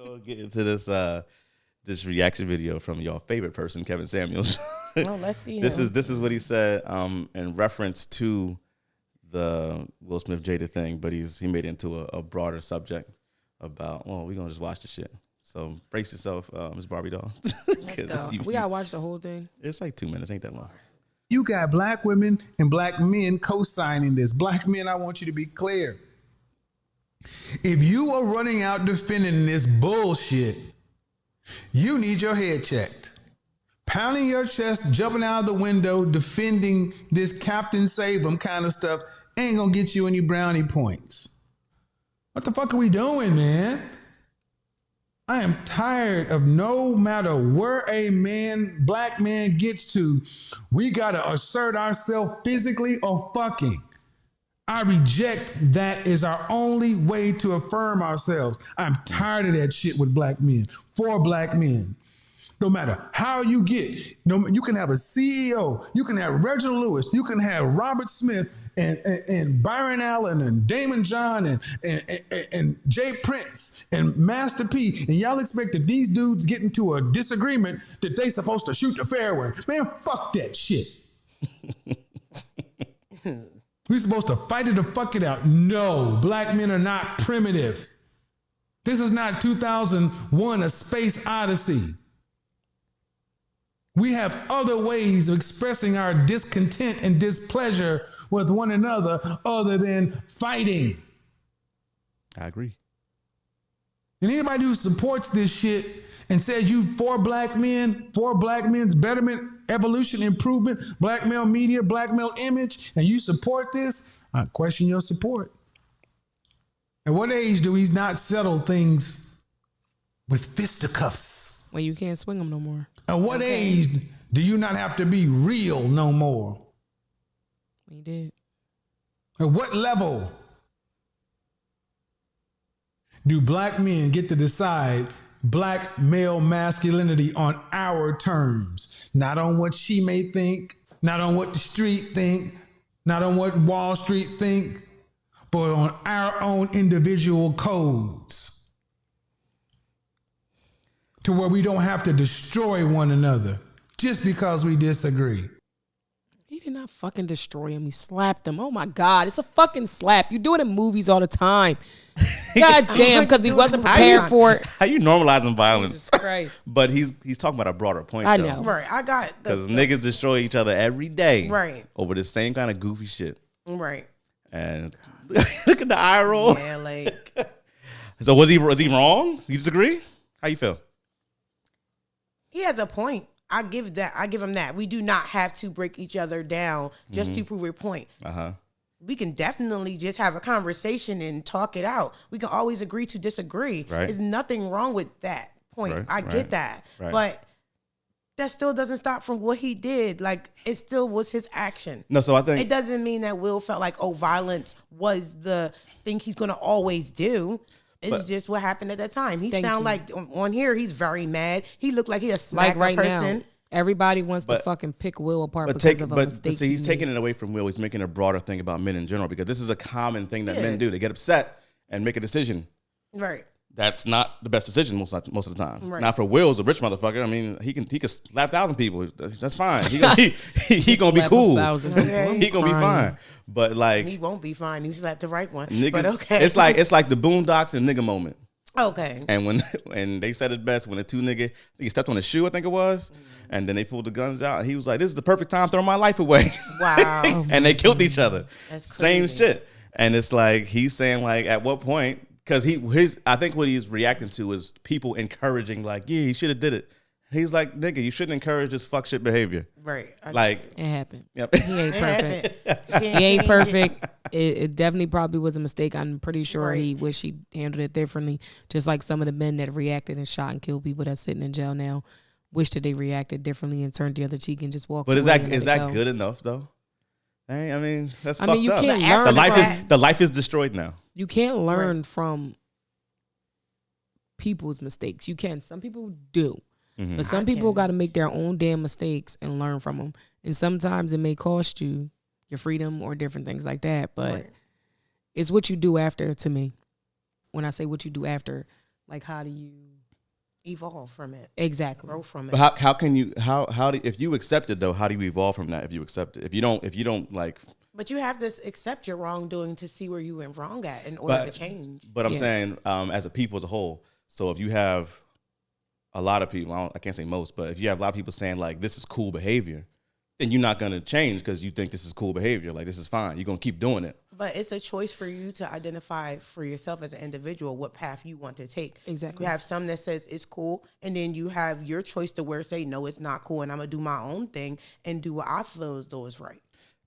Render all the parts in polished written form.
We'll get into this reaction video from your favorite person, Kevin Samuels. Well, let's see. This is what he said in reference to the Will Smith Jada thing, but he made it into a broader subject about, well, we're gonna just watch the shit. So brace yourself, Ms. Barbie doll. We gotta watch the whole thing. It's like 2 minutes, ain't that long. You got black women and black men co-signing this. Black men, I want you to be clear. If you are running out defending this bullshit, you need your head checked. Pounding your chest, jumping out of the window, defending this Captain Save 'em kind of stuff ain't gonna get you any brownie points. What the fuck are we doing, man? I am tired of no matter where a black man gets to, we gotta assert ourselves physically or fucking. I reject that as our only way to affirm ourselves. I'm tired of that shit with black men, for black men. No matter how you get, you can have a CEO, you can have Reginald Lewis, you can have Robert Smith and Byron Allen and Damon John and Jay Prince and Master P, and y'all expect that these dudes get into a disagreement that they supposed to shoot the fairway. Man, fuck that shit. We're supposed to fight it to fuck it out. No, black men are not primitive. This is not 2001: A Space Odyssey. We have other ways of expressing our discontent and displeasure with one another other than fighting. I agree. And anybody who supports this shit and says you for black men, for black men's betterment, evolution, improvement, black male media, black male image, and you support this, I question your support. At what age do we not settle things with fisticuffs? When you can't swing them no more. At what age do you not have to be real no more? We did. At what level do black men get to decide black male masculinity on our terms? Not on what she may think, not on what the street think, not on what Wall Street think, but on our own individual codes. To where we don't have to destroy one another just because we disagree. He did not fucking destroy him. He slapped him. Oh my God. It's a fucking slap. You do it in movies all the time. God damn, because he wasn't prepared for it. How you normalizing violence? Jesus Christ. But he's talking about a broader point, I though. know. Right, I got Because niggas destroy each other every day. Right. Over the same kind of goofy shit. Right. And look at the eye roll. Yeah, like. So was he wrong? You disagree? How you feel? He has a point. I give him that. We do not have to break each other down just to prove a point. We can definitely just have a conversation and talk it out. We can always agree to disagree. Right. There's nothing wrong with that point. Right, I get that. right. But that still doesn't stop from what he did. Like, it still was his action. No, so I think It doesn't mean that Will felt like, oh, violence was the thing he's going to always do. It's just what happened at that time. He sound like on here, he's very mad. He looked like he a smack Like right person. now, everybody wants to fucking pick Will apart because of a mistake. See, he's taking it away from Will. He's making a broader thing about men in general because this is a common thing that men do. They get upset and make a decision. Right. That's not the best decision most of the time. Right. Now for Will's a rich motherfucker. I mean, he can slap 1,000 people. That's fine. He gonna be cool. He gonna be fine. But like he won't be fine. He slapped the right one. Niggas, but okay. it's like the Boondocks and nigga moment. Okay. And when they said it best, when the two nigga he stepped on his shoe, I think it was, and then they pulled the guns out. He was like, "This is the perfect time to throw my life away." Wow. And they killed each other. That's Same crazy. shit. And it's like he's saying like, at what point? Because I think what he's reacting to is people encouraging like, yeah, he should have did it. He's like, nigga, you shouldn't encourage this fuck shit behavior. Right. Like it happened. Yep. He ain't perfect. He ain't perfect. It definitely probably was a mistake. I'm pretty sure he wished he handled it differently. Just like some of the men that reacted and shot and killed people that's sitting in jail now, wish that they reacted differently and turned the other cheek and just walked away. But is that good enough though? I mean, that's fucked you up. can't learn The life is destroyed now. You can't learn from people's mistakes. You can. Some people do. Mm-hmm. But some people got to make their own damn mistakes and learn from them. And sometimes it may cost you your freedom or different things like that. But it's what you do after, to me. When I say what you do after, like how do you evolve from it. Exactly. Grow from it. But how can you how do if you accept it though? How do you evolve from that? If you accept it, if you don't like. But you have to accept your wrongdoing to see where you went wrong at in order to change. But I'm saying, as a people as a whole. So if you have a lot of people, I can't say most, but if you have a lot of people saying like this is cool behavior, then you're not gonna change because you think this is cool behavior. Like this is fine. You're gonna keep doing it. But it's a choice for you to identify for yourself as an individual what path you want to take. Exactly. You have some that says it's cool, and then you have your choice to where say no, it's not cool, and I'm gonna do my own thing and do what I feel as though is right.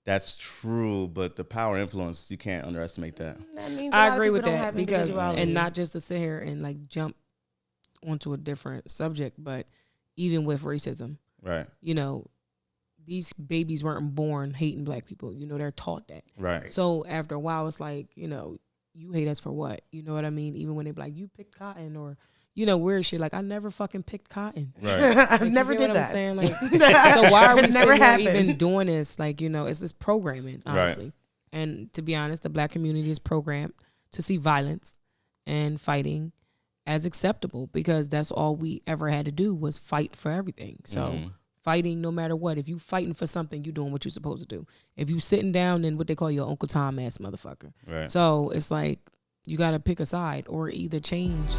That's true, but the power influence, you can't underestimate that. That means I agree with that because, and not just to sit here and like jump onto a different subject, but even with racism, right? You know, these babies weren't born hating black people. You know, they're taught that. Right. So after a while, it's like, you know, you hate us for what? You know what I mean? Even when they be like, you picked cotton or, you know, weird shit. Like, I never fucking picked cotton. Right. I Like, never did what that. I'm saying? Like, so why are we never sitting here even doing this? Like, you know, it's this programming, honestly. Right. And to be honest, the black community is programmed to see violence and fighting as acceptable because that's all we ever had to do was fight for everything. So fighting no matter what. If you fighting for something, you doing what you're supposed to do. If you sitting down, then what they call your Uncle Tom ass motherfucker. Right. So it's like you got to pick a side or either change